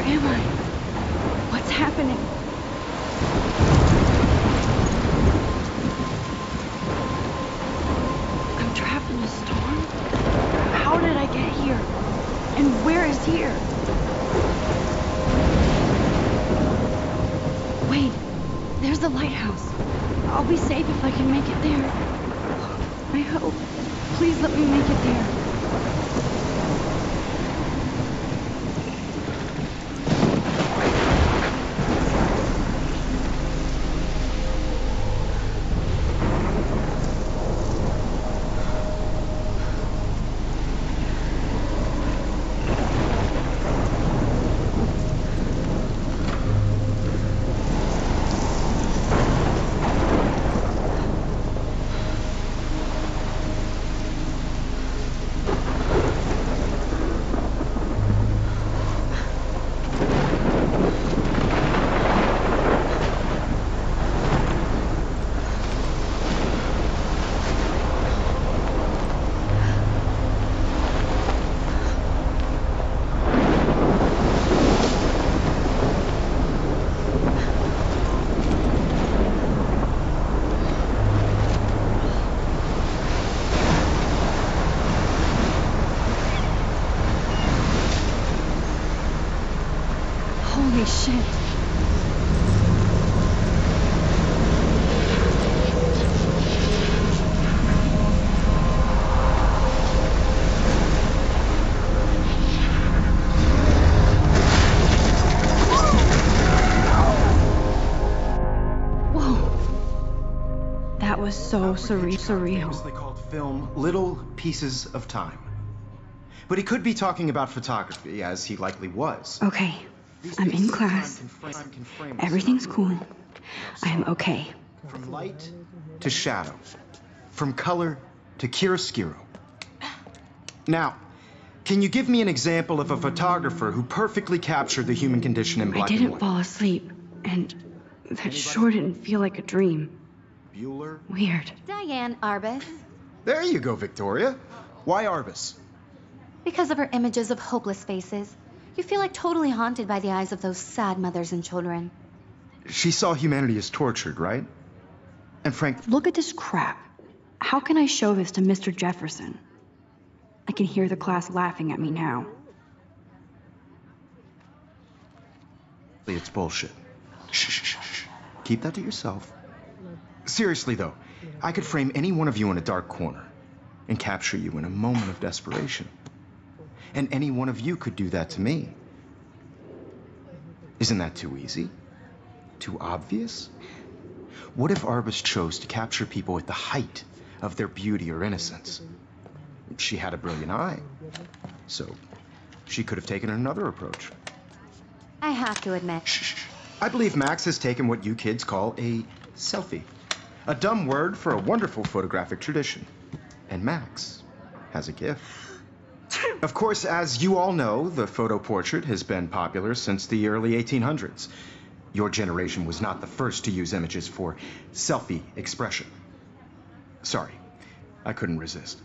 am I? What's happening? I'm trapped in a storm? How did I get here? And where is here? Wait, there's the lighthouse. I'll be safe if I can make it there. I hope. Please let me make it there. Holy shit. Whoa. That was so surreal. Famously called film Little Pieces of Time. But he could be talking about photography, as he likely was. Okay. I'm in class. Everything's cool. I am okay. From light to shadow. From color to chiaroscuro. Now, can you give me an example of a photographer who perfectly captured the human condition in black and white? I didn't fall asleep, and that sure didn't feel like a dream. Bueller? Weird. Diane Arbus. There you go, Victoria. Why Arbus? Because of her images of hopeless faces. You feel like totally haunted by the eyes of those sad mothers and children. She saw humanity as tortured, right? And Frank... Look at this crap. How can I show this to Mr. Jefferson? I can hear the class laughing at me now. It's bullshit. Shh, shh, shh, shh. Keep that to yourself. Seriously, though, I could frame any one of you in a dark corner and capture you in a moment of desperation. And any one of you could do that to me. Isn't that too easy? Too obvious? What if Arbus chose to capture people at the height of their beauty or innocence? She had a brilliant eye, so she could have taken another approach. I have to admit. Shh. I believe Max has taken what you kids call a selfie. A dumb word for a wonderful photographic tradition. And Max has a gift. Of course, as you all know, the photo portrait has been popular since the early 1800s. Your generation was not the first to use images for selfie expression. Sorry, I couldn't resist.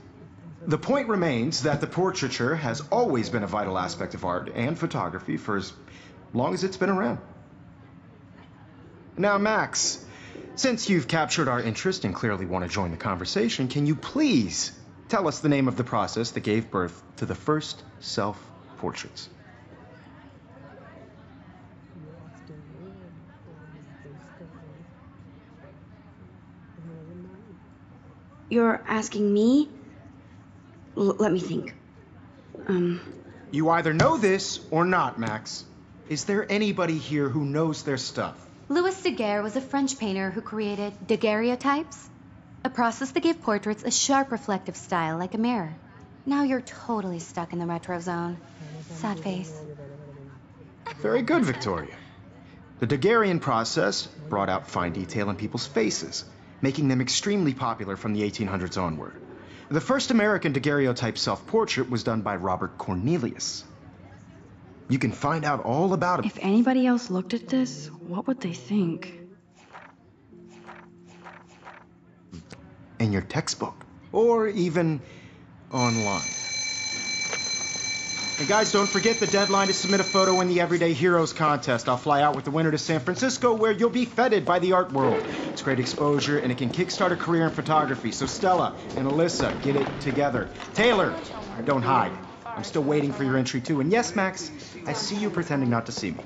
The point remains that the portraiture has always been a vital aspect of art and photography for as long as it's been around. Now, Max, since you've captured our interest and clearly want to join the conversation, can you please tell us the name of the process that gave birth to the first self-portraits? You're asking me? Let me think. You either know this or not, Max. Is there anybody here who knows their stuff? Louis Daguerre was a French painter who created daguerreotypes, a process that gave portraits a sharp reflective style like a mirror. Now you're totally stuck in the retro zone. Sad face. Very good, Victoria. The Daguerrean process brought out fine detail in people's faces, making them extremely popular from the 1800s onward. The first American daguerreotype self-portrait was done by Robert Cornelius. You can find out all about it. If anybody else looked at this, what would they think? In your textbook, or even online. And guys, don't forget the deadline to submit a photo in the Everyday Heroes contest. I'll fly out with the winner to San Francisco, where you'll be feted by the art world. It's great exposure, and it can kickstart a career in photography. So Stella and Alyssa, get it together. Taylor, don't hide. I'm still waiting for your entry, too. And yes, Max, I see you pretending not to see me.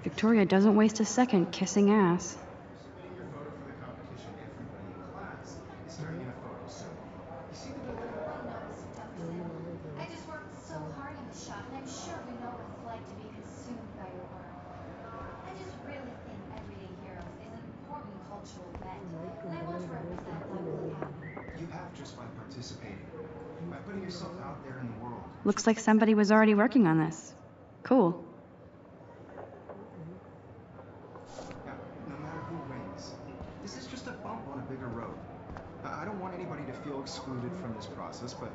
Victoria doesn't waste a second kissing ass. I just worked so hard on the shot, and I'm sure you know what it's like to be consumed by your work. I just really think Everyday Heroes is an important cultural event, and I want to represent Blackwell Academy. You have just by participating, by putting yourself out there in the world. Looks like somebody was already working on this. Cool. No matter who wins, this is just a bump on a bigger road. I don't want anybody to feel excluded from this process, but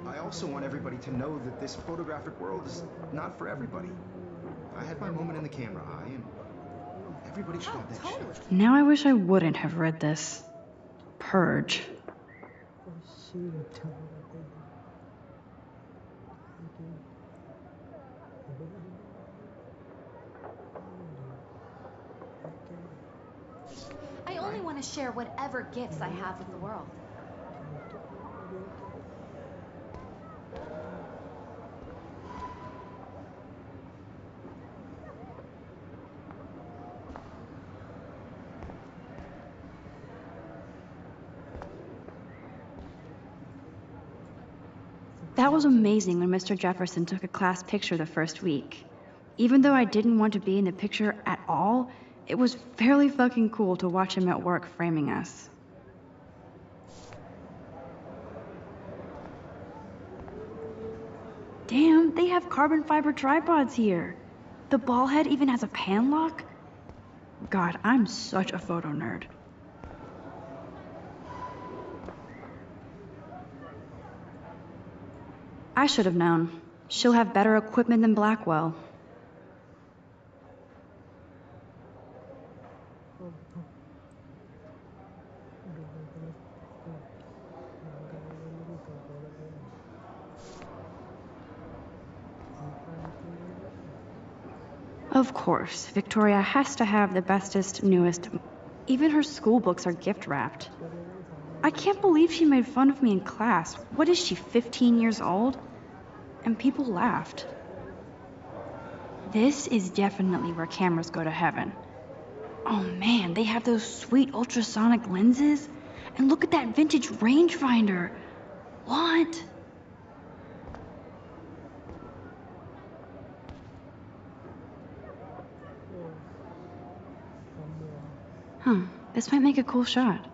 I also want everybody to know that this photographic world is not for everybody. I had my moment in the camera eye, and everybody should have that shit. Now I wish I wouldn't have read this. Purge. I only want to share whatever gifts I have with the world. That was amazing when Mr. Jefferson took a class picture the first week. Even though I didn't want to be in the picture at all, it was fairly fucking cool to watch him at work framing us. Damn, they have carbon fiber tripods here. The ball head even has a pan lock. God, I'm such a photo nerd. I should have known. She'll have better equipment than Blackwell. Of course, Victoria has to have the bestest, newest. Even her school books are gift wrapped. I can't believe she made fun of me in class. What is she, 15 years old? And people laughed. This is definitely where cameras go to heaven. Oh man, they have those sweet ultrasonic lenses. And look at that vintage rangefinder. What? Huh, this might make a cool shot.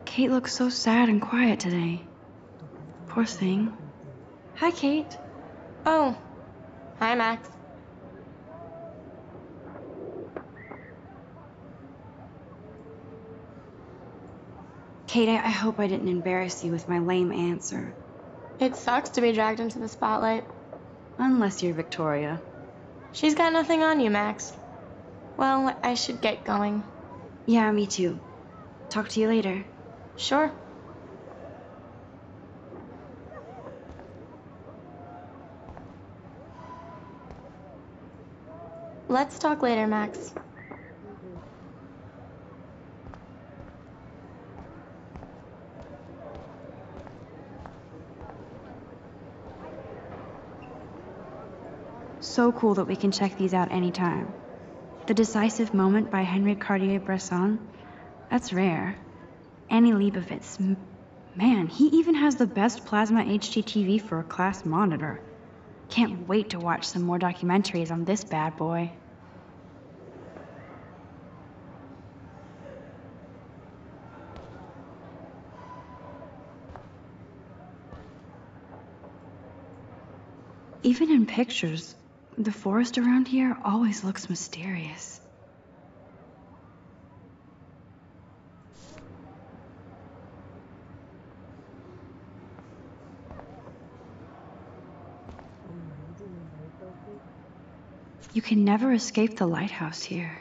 Kate looks so sad and quiet today. Poor thing. Hi, Kate. Oh, hi, Max. Kate, I hope I didn't embarrass you with my lame answer. It sucks to be dragged into the spotlight. Unless you're Victoria. She's got nothing on you, Max. Well, I should get going. Yeah, me too. Talk to you later. Sure. Let's talk later, Max. So cool that we can check these out anytime. The Decisive Moment by Henry Cartier-Bresson. That's rare. Annie Leibovitz. Man, he even has the best plasma HDTV for a class monitor. Can't wait to watch some more documentaries on this bad boy. Even in pictures, the forest around here always looks mysterious. You can never escape the lighthouse here.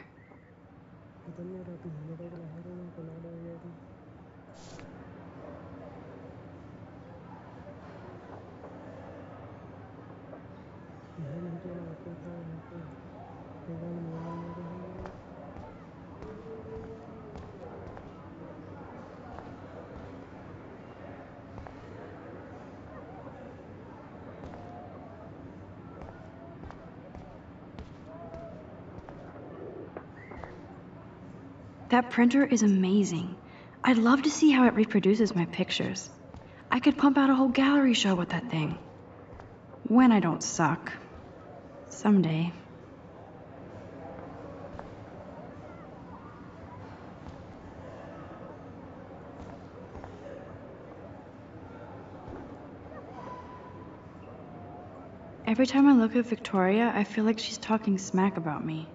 That printer is amazing. I'd love to see how it reproduces my pictures. I could pump out a whole gallery show with that thing. When I don't suck. Someday. Every time I look at Victoria, I feel like she's talking smack about me.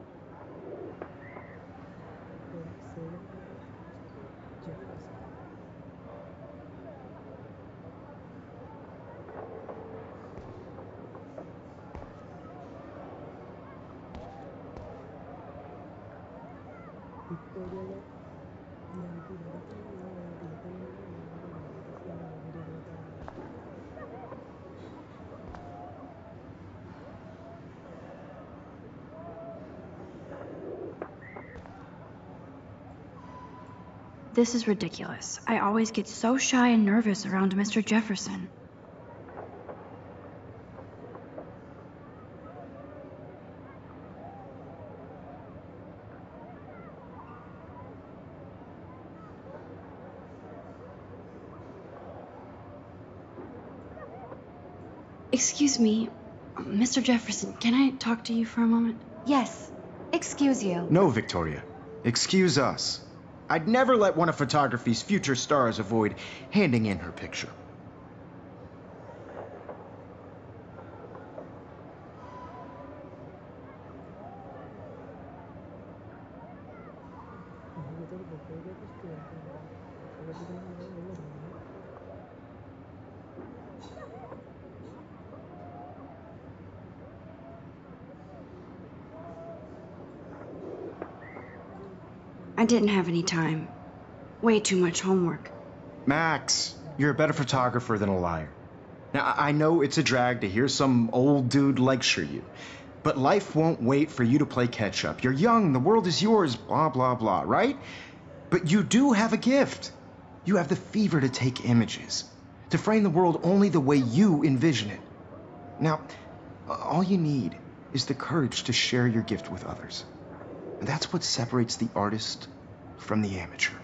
This is ridiculous. I always get so shy and nervous around Mr. Jefferson. Excuse me, Mr. Jefferson, can I talk to you for a moment? Yes. Excuse you. No, Victoria. Excuse us. I'd never let one of photography's future stars avoid handing in her picture. I didn't have any time. Way too much homework. Max, you're a better photographer than a liar. Now, I know it's a drag to hear some old dude lecture you, but life won't wait for you to play catch-up. You're young, the world is yours, blah, blah, blah, right? But you do have a gift. You have the fever to take images, to frame the world only the way you envision it. Now, all you need is the courage to share your gift with others. And that's what separates the artist from the amateur.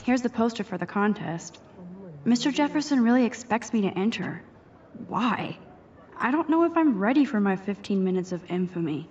Here's the poster for the contest. Mr. Jefferson really expects me to enter. Why? I don't know if I'm ready for my 15 minutes of infamy.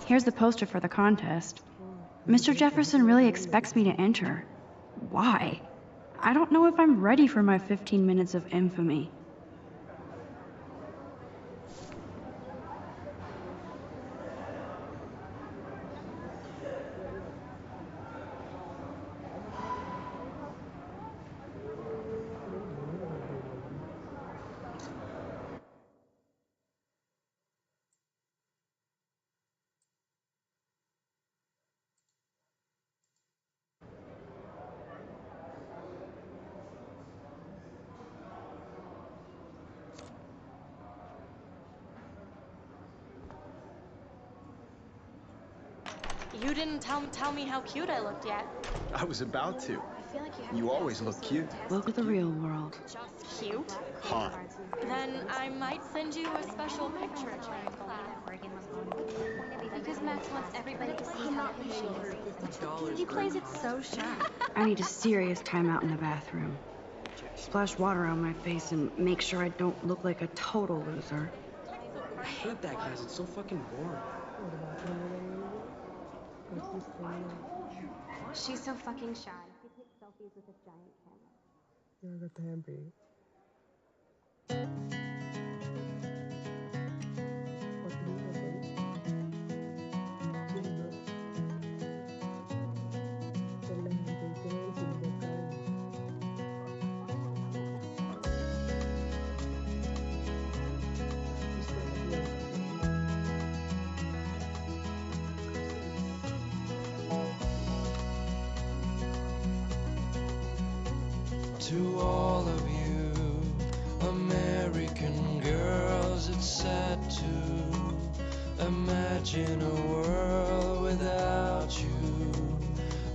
Here's the poster for the contest. Mr. Jefferson really expects me to enter. Why? I don't know if I'm ready for my 15 minutes of infamy. You didn't tell me how cute I looked yet. I was about to. I feel like You always look cute. Look at the real world. Cute? Hot. Then I might send you a special picture. Because Max wants everybody to see how cute she is. He plays it so shy. I need a serious timeout in the bathroom. Splash water on my face and make sure I don't look like a total loser. I hate that class. It's so fucking boring. She's so fucking shy. She takes selfies with a giant camera. To all of you American girls, it's sad to imagine a world without you.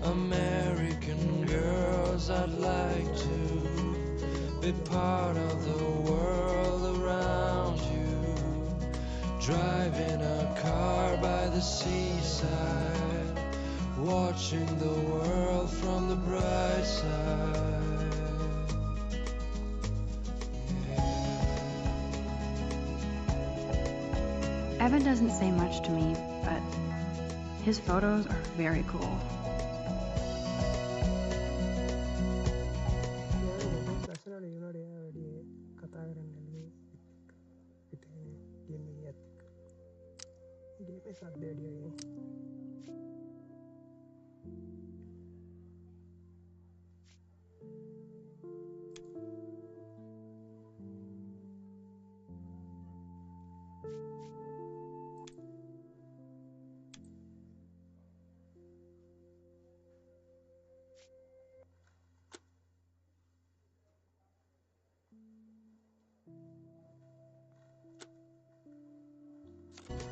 American girls, I'd like to be part of the world around you. Driving a car by the seaside, watching the world from the bright side. Evan doesn't say much to me, but his photos are very cool.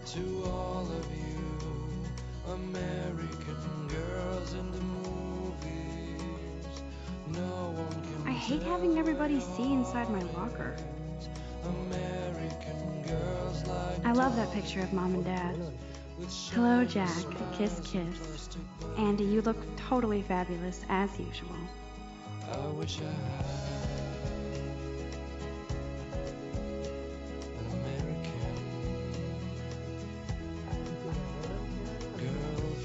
To all of you American girls in the movies, no one can. I hate having everybody see inside my locker. American girls like I love that picture of Mom and Dad. Hello, Jack. Kiss, kiss. Andy, you look totally fabulous, as usual. I wish I had an American girlfriend.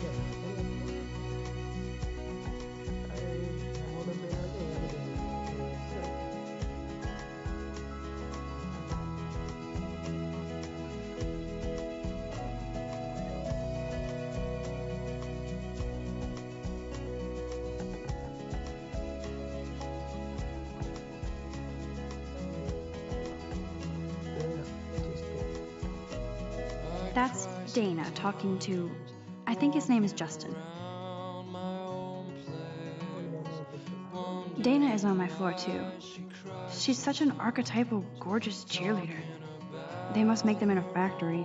That's Dana talking to, I think his name is Justin. Dana is on my floor too. She's such an archetypal, gorgeous cheerleader. They must make them in a factory.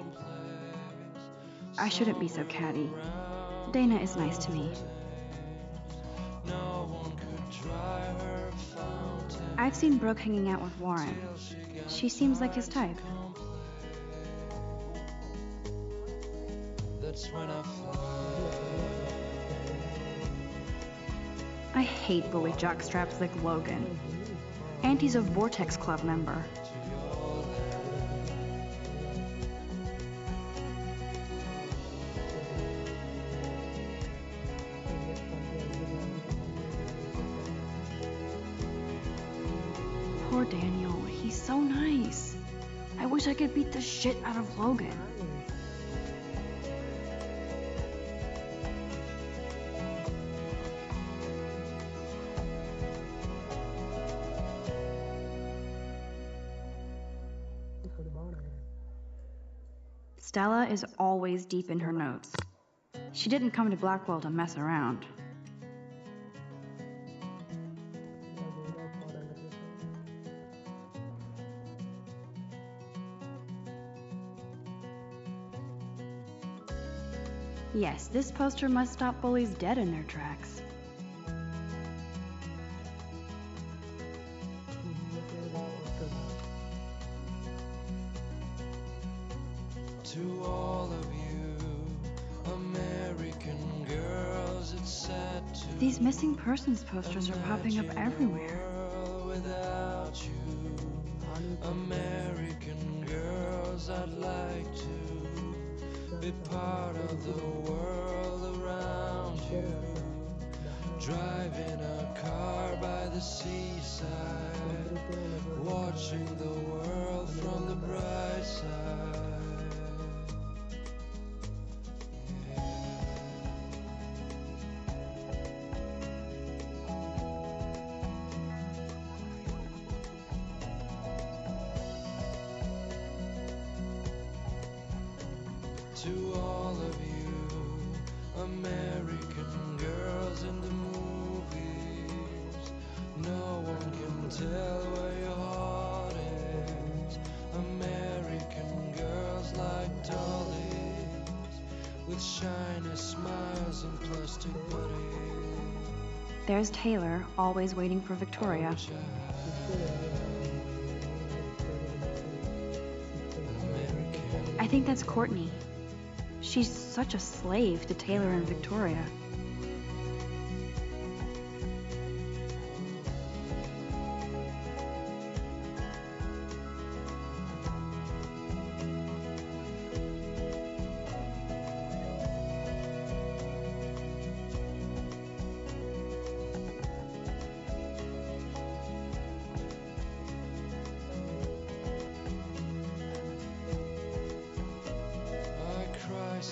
I shouldn't be so catty. Dana is nice to me. I've seen Brooke hanging out with Warren. She seems like his type. That's when I fly. I hate bully jockstraps like Logan. And he's a Vortex Club member. Poor Daniel, he's so nice. I wish I could beat the shit out of Logan. Stella is always deep in her notes. She didn't come to Blackwell to mess around. Yes, this poster must stop bullies dead in their tracks. To all of you, American girls, it's sad to These missing persons posters are popping up everywhere. world without you. American girls, I'd like to be part of the world around you. Driving a car by the seaside, watching the world from the bright side. To all of you, American girls in the movies, no one can tell where your heart is. American girls like dollies, with shiny smiles and plastic bodies. There's Taylor, always waiting for Victoria. I think that's Courtney. She's such a slave to Taylor and Victoria.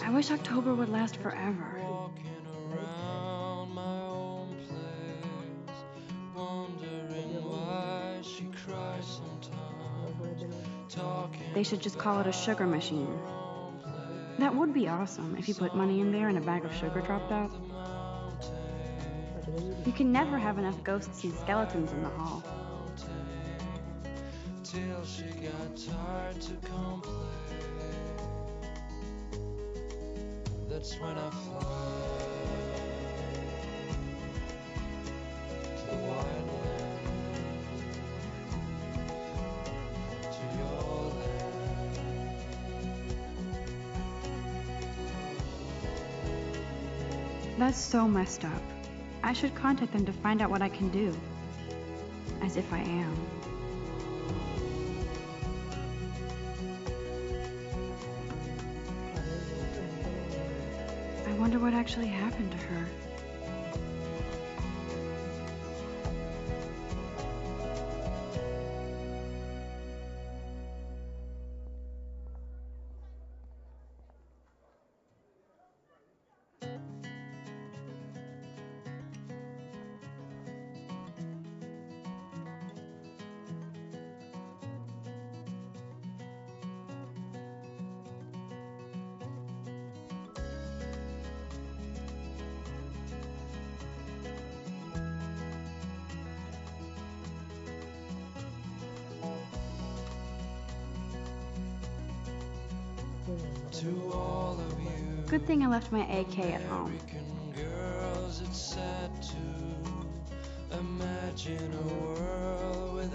I wish October would last forever. Walking around my own place, wondering why she cries sometimes. Talking They should just call it a sugar machine. That would be awesome if you put money in there and a bag of sugar dropped out. You can never have enough ghosts and skeletons in the hall. till she got tired to complain. That's when I fly to the wide land, to your land. That's so messed up. I should contact them to find out what I can do. As if I am. I wonder what actually happened to her. To all of you Good thing I left my AK at home. American girls, it's sad to imagine a world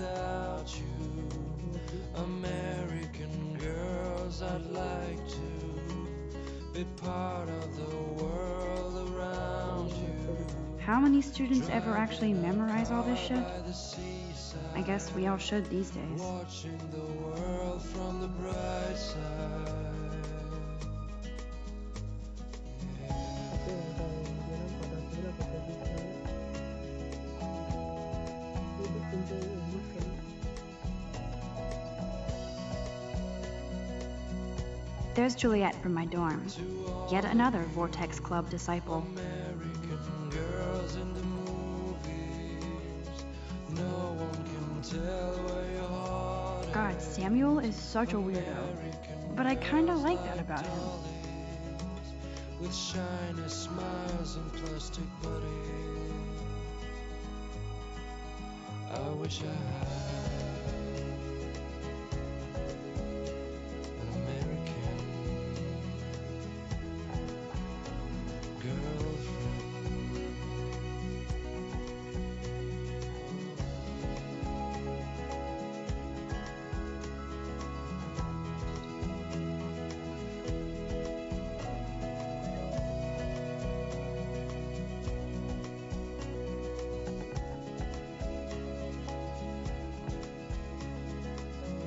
be part of the world around you. How many students ever actually memorize all this shit? I guess we all should these days. Watching the world from the bright side. There's Juliet from my dorm. Yet another Vortex Club disciple. American girls in the movies. No one can tell where your heart God, Samuel is such a weirdo. But I kinda like that about him. is. With shiny smiles and plastic bodies. I wish I had an American girlfriend.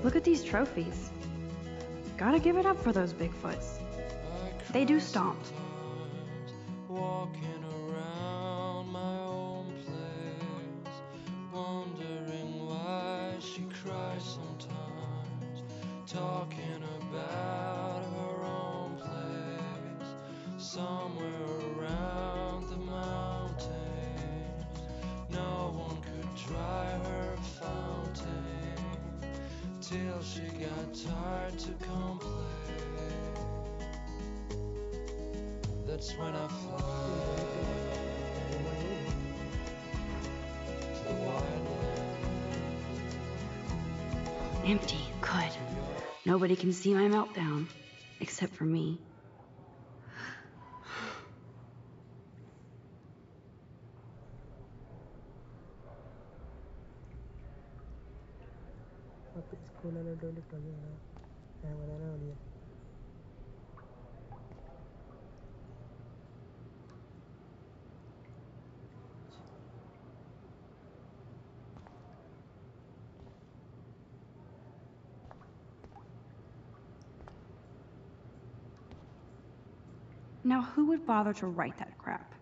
Look at these trophies. Gotta give it up for those Bigfoots. They do stomp. Walking around my own place, wondering why she cries sometimes, talking about her own place, somewhere around the mountains. No one could dry her fountain till she got tired to complain. That's when I fly to the wildland. Empty. Good. Nobody can see my meltdown. Except for me. Now, who would bother to write that crap?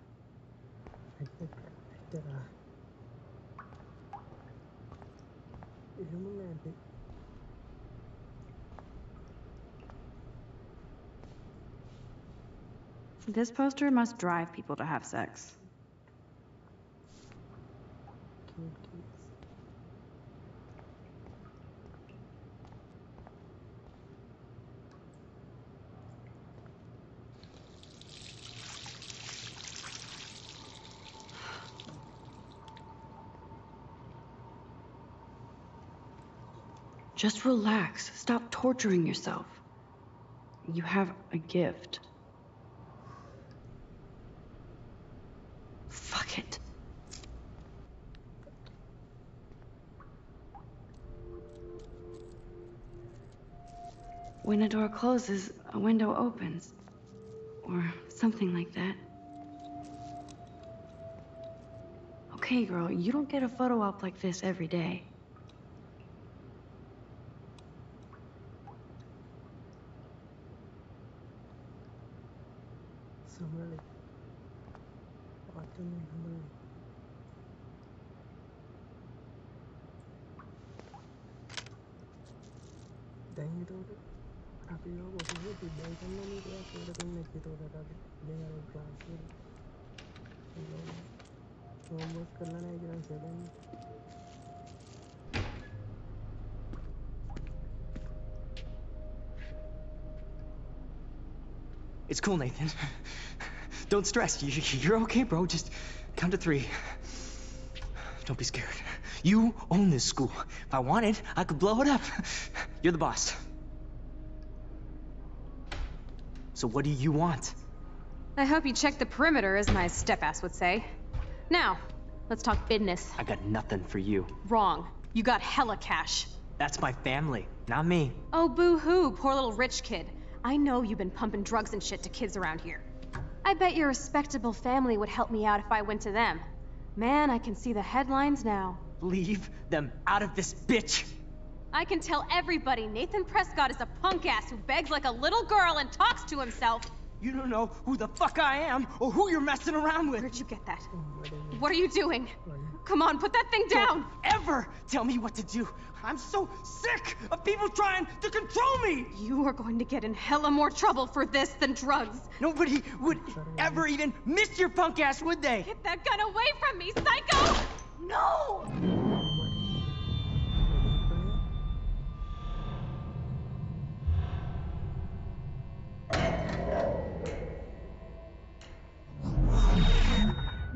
This poster must drive people to have sex. Just relax. Stop torturing yourself. You have a gift. Fuck it. When a door closes, a window opens. Or something like that. Okay, girl, you don't get a photo op like this every day. It's cool, Nathan. Don't stress. You're okay, bro. Just count to 3. Don't be scared. You own this school. If I wanted, I could blow it up. You're the boss. So what do you want? I hope you checked the perimeter, as my step-ass would say. Now, let's talk business. I got nothing for you. Wrong. You got hella cash. That's my family, not me. Oh, boo-hoo, poor little rich kid. I know you've been pumping drugs and shit to kids around here. I bet your respectable family would help me out if I went to them. Man, I can see the headlines now. Leave them out of this, bitch! I can tell everybody Nathan Prescott is a punk ass who begs like a little girl and talks to himself. You don't know who the fuck I am or who you're messing around with. Where'd you get that? What are you doing? Come on, put that thing down! Don't ever tell me what to do. I'm so sick of people trying to control me! You are going to get in hella more trouble for this than drugs. Nobody would ever even miss your punk ass, would they? Get that gun away from me, psycho! No!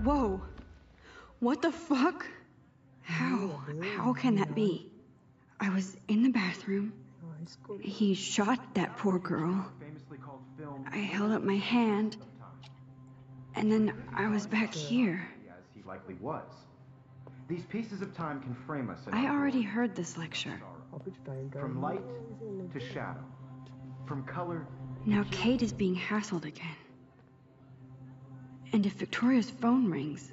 Whoa. What the fuck? How can that be? I was in the bathroom. He shot that poor girl. I held up my hand. And then I was back here. As he likely was. These pieces of time can frame us. I already heard this lecture. From light to shadow. From color. Now Kate is being hassled again. And if Victoria's phone rings,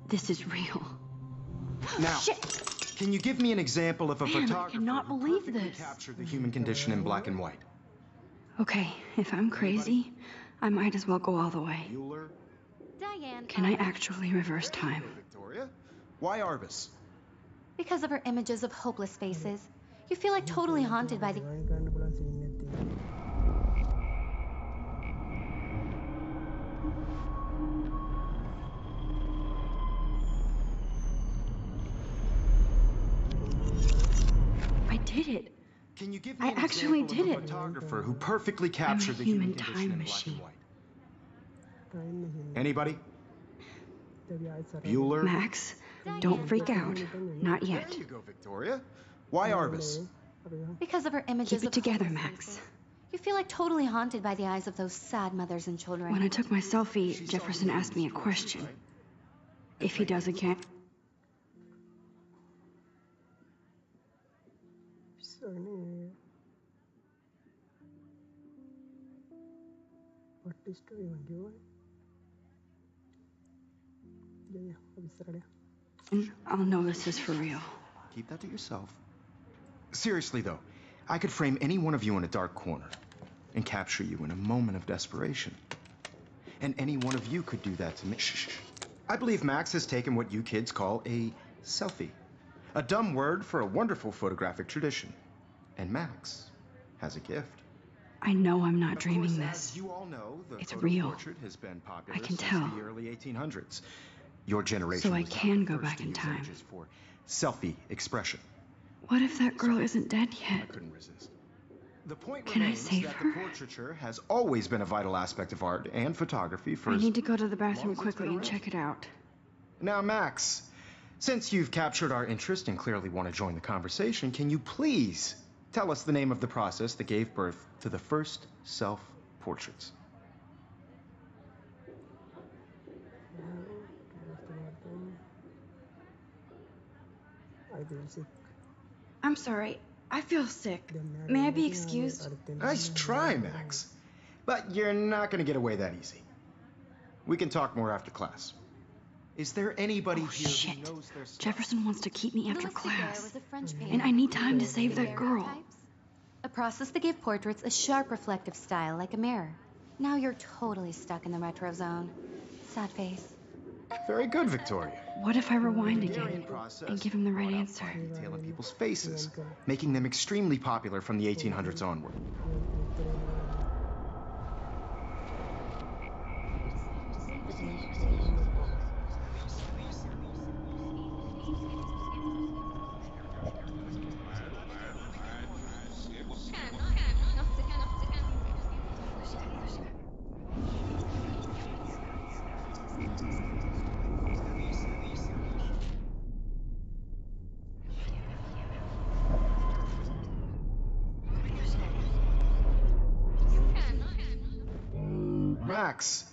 this is real. Now, Shit! Can you give me an example of a Man, I photographer cannot who believe perfectly this. captured the human condition in black and white? Okay, if I'm crazy, I might as well go all the way. Bueller? Diane. Can I actually reverse time? Victoria? Why Arbus? Because of her images of hopeless faces, you feel like totally haunted by the... I did it. Can you give me I an actually example did of a it. photographer who perfectly captured the human human condition time in machine. black and white? Anybody? Bueller? Max, don't freak out. Not yet. There you go, Victoria. Why Arbus? Because of her images Keep it of together, hopeless Max. faces, you feel like totally haunted by the eyes of those sad mothers and children. When I took my selfie, Jefferson asked me a question. If he does again... I'll know this is for real. Keep that to yourself. Seriously, though, I could frame any one of you in a dark corner and capture you in a moment of desperation. And any one of you could do that to me. Shh. I believe Max has taken what you kids call a selfie. A dumb word for a wonderful photographic tradition. And Max has a gift. I know I'm not Of dreaming course, this. as you all know, the It's photo real. portrait has been popular I can since tell. the early 1800s. Your generation So I was not can the go first back to in use time. images for selfie expression. What if that girl isn't dead I yet? couldn't resist. The point Can I remains save that her? the portraiture has always been a vital aspect of art and photography for I as need to go to the bathroom long as it's quickly been and around. check it out. Now, Max, since you've captured our interest and clearly want to join the conversation, can you please tell us the name of the process that gave birth to the first self-portraits? I'm sorry. I feel sick. May I be excused? Nice try, Max. But you're not going to get away that easy. We can talk more after class. Is there anybody Oh, here shit. who knows their stuff? Jefferson wants to keep me after Louis Daguerre class. was a French painter And I need who time to created save that girl. daguerreotypes, a process that gave portraits a sharp reflective style like a mirror. Now you're totally stuck in the retro zone. Sad face. Very good, Victoria. What if I rewind Daguerrean again process and give him the right brought out answer? fine detail in people's faces, making them extremely popular from the 1800s onward. Max,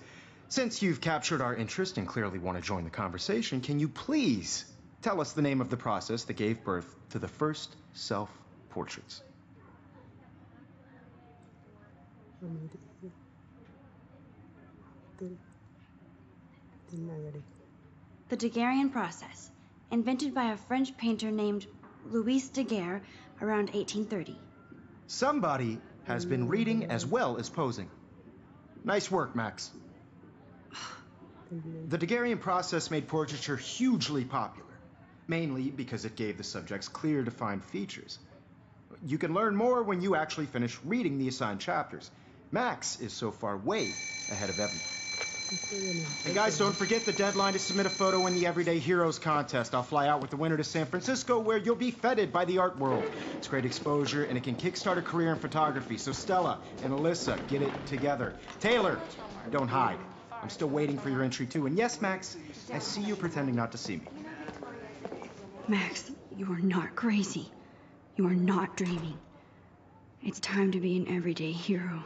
since you've captured our interest and clearly want to join the conversation, can you please tell us the name of the process that gave birth to the first self-portraits? The Daguerrean process, invented by a French painter named Louis Daguerre around 1830. Somebody has been reading as well as posing. Nice work, Max. The Daguerrean process made portraiture hugely popular, mainly because it gave the subjects clear, defined features. You can learn more when you actually finish reading the assigned chapters. Max is so far way ahead of everyone. And guys, don't forget the deadline to submit a photo in the Everyday Heroes contest. I'll fly out with the winner to San Francisco, where you'll be feted by the art world. It's great exposure, and it can kickstart a career in photography. So Stella and Alyssa, get it together. Taylor, don't hide. I'm still waiting for your entry, too. And yes, Max, I see you pretending not to see me. Max, you are not crazy. You are not dreaming. It's time to be an everyday hero.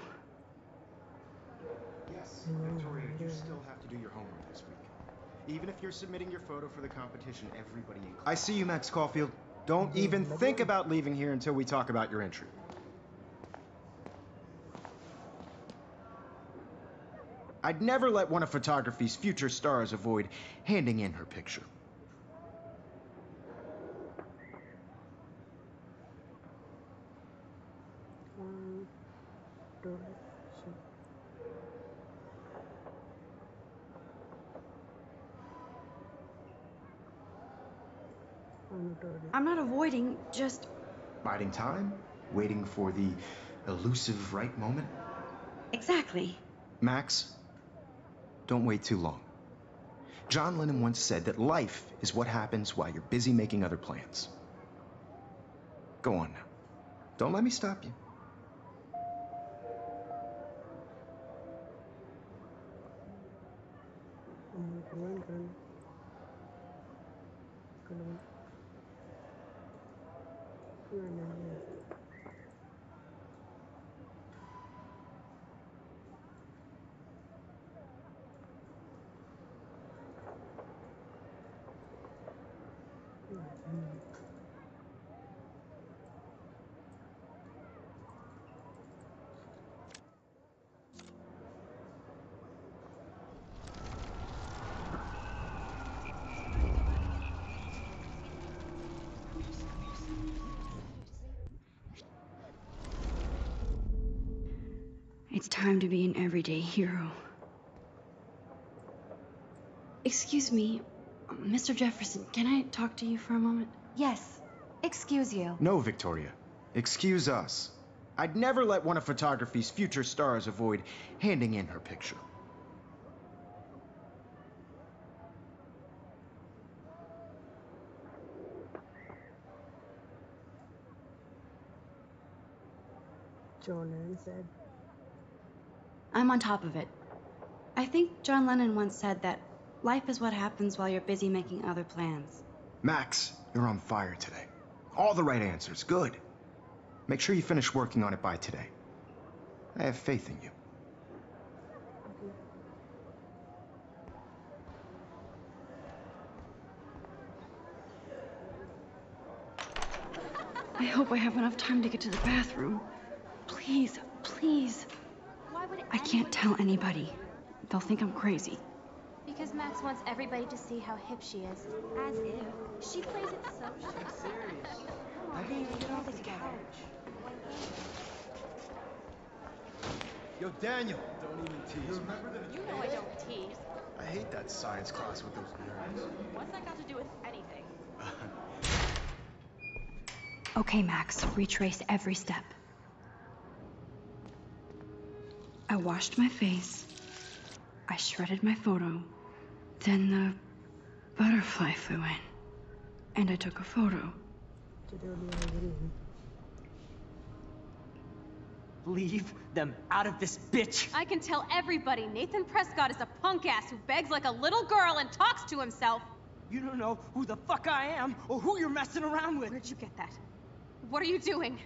Yes, Victoria, you still have to do your homework this week. Even if you're submitting your photo for the competition, everybody in class. I see you, Max Caulfield. Don't even think about leaving here until we talk about your entry. I'd never let one of photography's future stars avoid handing in her picture. I'm not avoiding, just... Biding time? Waiting for the elusive right moment? Exactly. Max, don't wait too long. John Lennon once said that life is what happens while you're busy making other plans. Go on now. Don't let me stop you. It's time to be an everyday hero. Excuse me, Mr. Jefferson, can I talk to you for a moment? Yes. Excuse you. No, Victoria. Excuse us. I'd never let one of photography's future stars avoid handing in her picture. John Lennon said. I'm on top of it. I think John Lennon once said that life is what happens while you're busy making other plans. Max, you're on fire today. All the right answers. Good. Make sure you finish working on it by today. I have faith in you. I hope I have enough time to get to the bathroom. Please, please. Why would I can't tell anybody. They'll think I'm crazy. Because Max wants everybody to see how hip she is. As if. She plays it so I'm serious. I can't even get off the couch. Yo, Daniel, don't even tease. You know I don't tease. I hate that science class with those nerds. What's that got to do with anything? Okay, Max, retrace every step. I washed my face. I shredded my photo. Then the butterfly flew in. And I took a photo. Leave them out of this, bitch! I can tell everybody Nathan Prescott is a punk ass who begs like a little girl and talks to himself. You don't know who the fuck I am or who you're messing around with. Where'd you get that? What are you doing?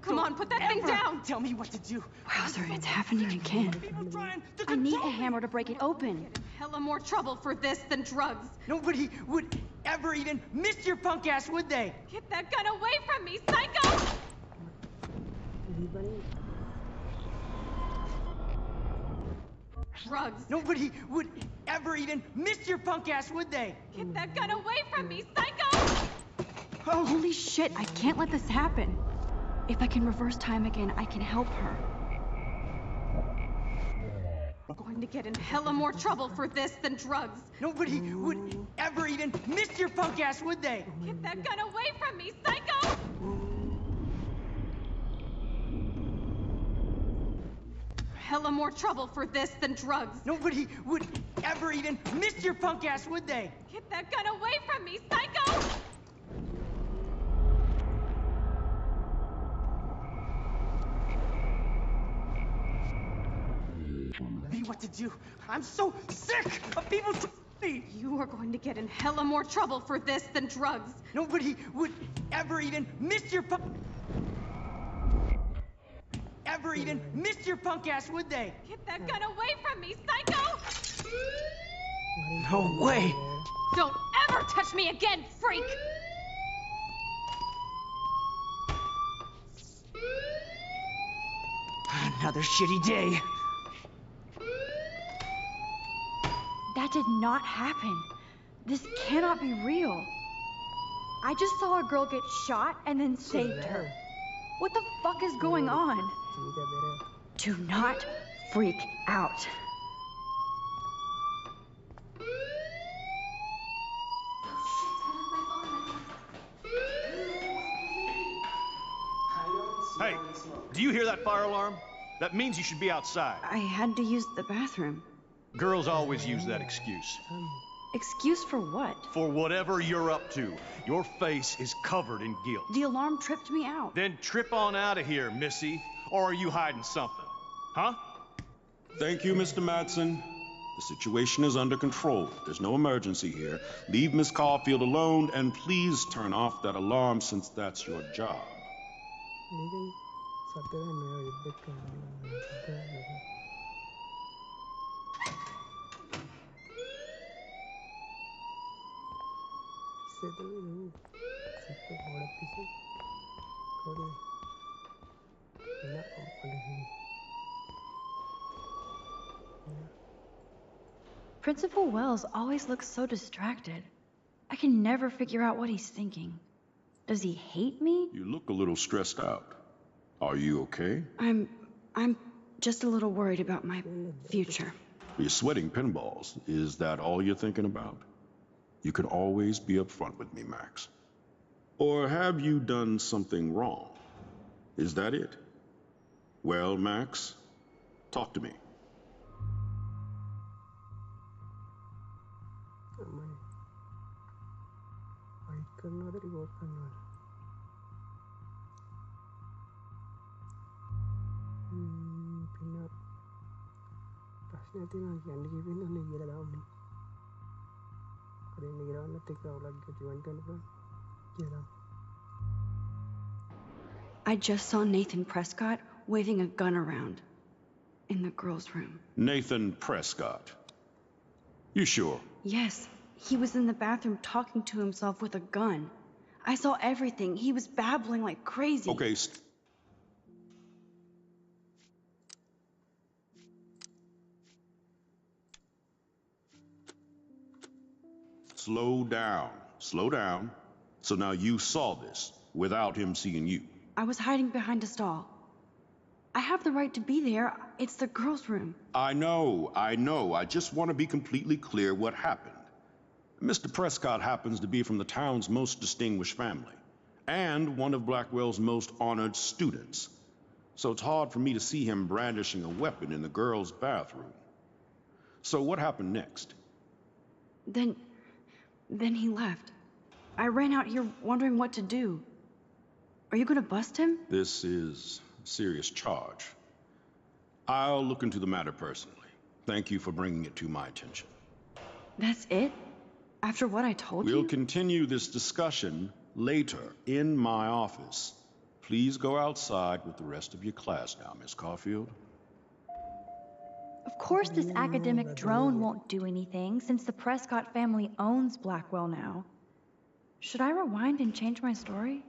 Come Don't on, put that thing ever down! Tell me what to do. Wowzer, it's happening again. People trying to I need a control me. hammer to break it open. Hella more trouble for this than drugs. Nobody would ever even miss your punk ass, would they? Get that gun away from me, psycho! Drugs. Nobody would ever even miss your punk ass, would they? Get that gun away from me, psycho! Oh, holy shit, I can't let this happen. If I can reverse time again, I can help her. I'm going to get in hella more trouble for this than drugs. Nobody would ever even miss your punk ass, would they? Get that gun away from me, psycho! Hella more trouble for this than drugs. Nobody would ever even miss your punk ass, would they? Get that gun away from me, psycho! Me what to do. I'm so sick of people me. You are going to get in hella more trouble for this than drugs. Nobody would ever even miss your punk ass, would they? Get that gun away from me, psycho! No way. Don't ever touch me again, freak! Another shitty day. That did not happen. This cannot be real. I just saw a girl get shot and then saved her. What the fuck is going on? Do not freak out. Hey, do you hear that fire alarm? That means you should be outside. I had to use the bathroom. Girls always use that excuse. Excuse for what? For whatever you're up to. Your face is covered in guilt. The alarm tripped me out. Then trip on out of here, Missy. Or are you hiding something? Huh? Thank you, Mr. Madsen. The situation is under control. There's no emergency here. Leave Miss Caulfield alone, and please turn off that alarm since that's your job. Principal Wells always looks so distracted. I can never figure out what he's thinking. Does he hate me? You look a little stressed out. Are you okay? I'm just a little worried about my future. You're sweating pinballs. Is that all you're thinking about? You can always be upfront with me, Max. Or have you done something wrong? Is that it? Well, Max, talk to me. I just saw Nathan Prescott waving a gun around in the girls' room. Nathan Prescott. You sure? Yes, he was in the bathroom talking to himself with a gun. I saw everything. He was babbling like crazy. Okay, slow down. Slow down. So now you saw this without him seeing you. I was hiding behind a stall. I have the right to be there. It's the girls' room. I know. I just want to be completely clear what happened. Mr. Prescott happens to be from the town's most distinguished family, and one of Blackwell's most honored students. So it's hard for me to see him brandishing a weapon in the girls' bathroom. So what happened next? Then he left. I ran out here wondering what to do. Are you gonna bust him? This is a serious charge. I'll look into the matter personally. Thank you for bringing it to my attention. That's it? After what I told you? We'll continue this discussion later in my office. Please go outside with the rest of your class now, Miss Caulfield. Of course this academic drone won't do anything since the Prescott family owns Blackwell now. Should I rewind and change my story?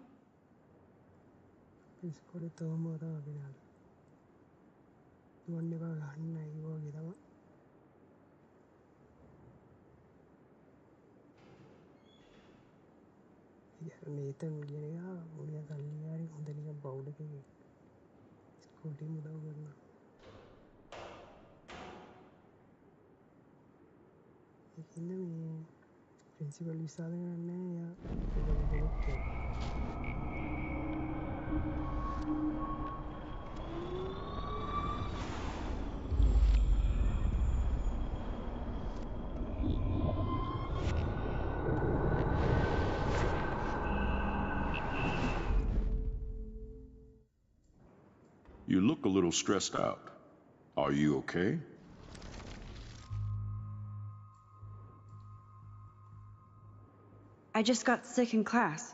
यार Nathan गिरेगा उन्हें गलनी यार उन्हें नहीं bound के scooty मुड़ा करना ini prinsipal bisa dengan ya You look a little stressed out. Are you okay? I just got sick in class.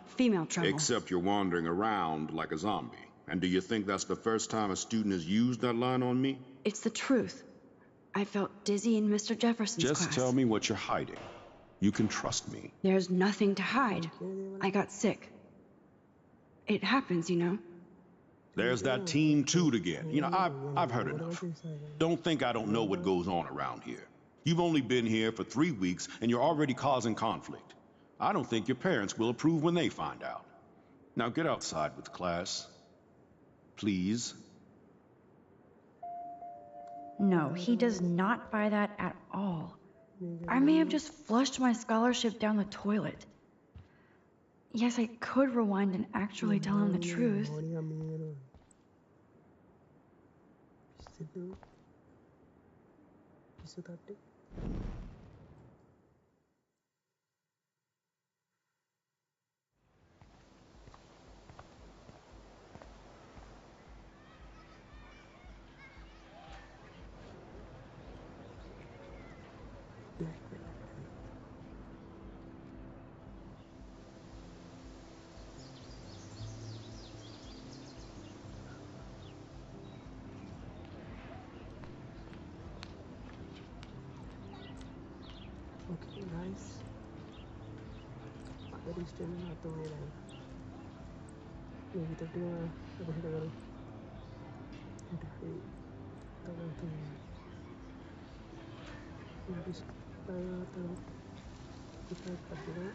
Female trouble. Except you're wandering around like a zombie. And do you think that's the first time a student has used that line on me? It's the truth. I felt dizzy in Mr. Jefferson's class. Just tell me what you're hiding. You can trust me. There's nothing to hide. I got sick. It happens, you know. There's that teen toot again. You know, I've heard enough. Don't think I don't know what goes on around here. You've only been here for 3 weeks, and you're already causing conflict. I don't think your parents will approve when they find out. Now get outside with class. Please. No, he does not buy that at all. I may have just flushed my scholarship down the toilet. Yes, I could rewind and actually tell him the truth. Okay, nice. Ada di sini atau mana? Ini kita dia apa kita baru? Udah di tahu tu. Ini kita tahu kita pergi.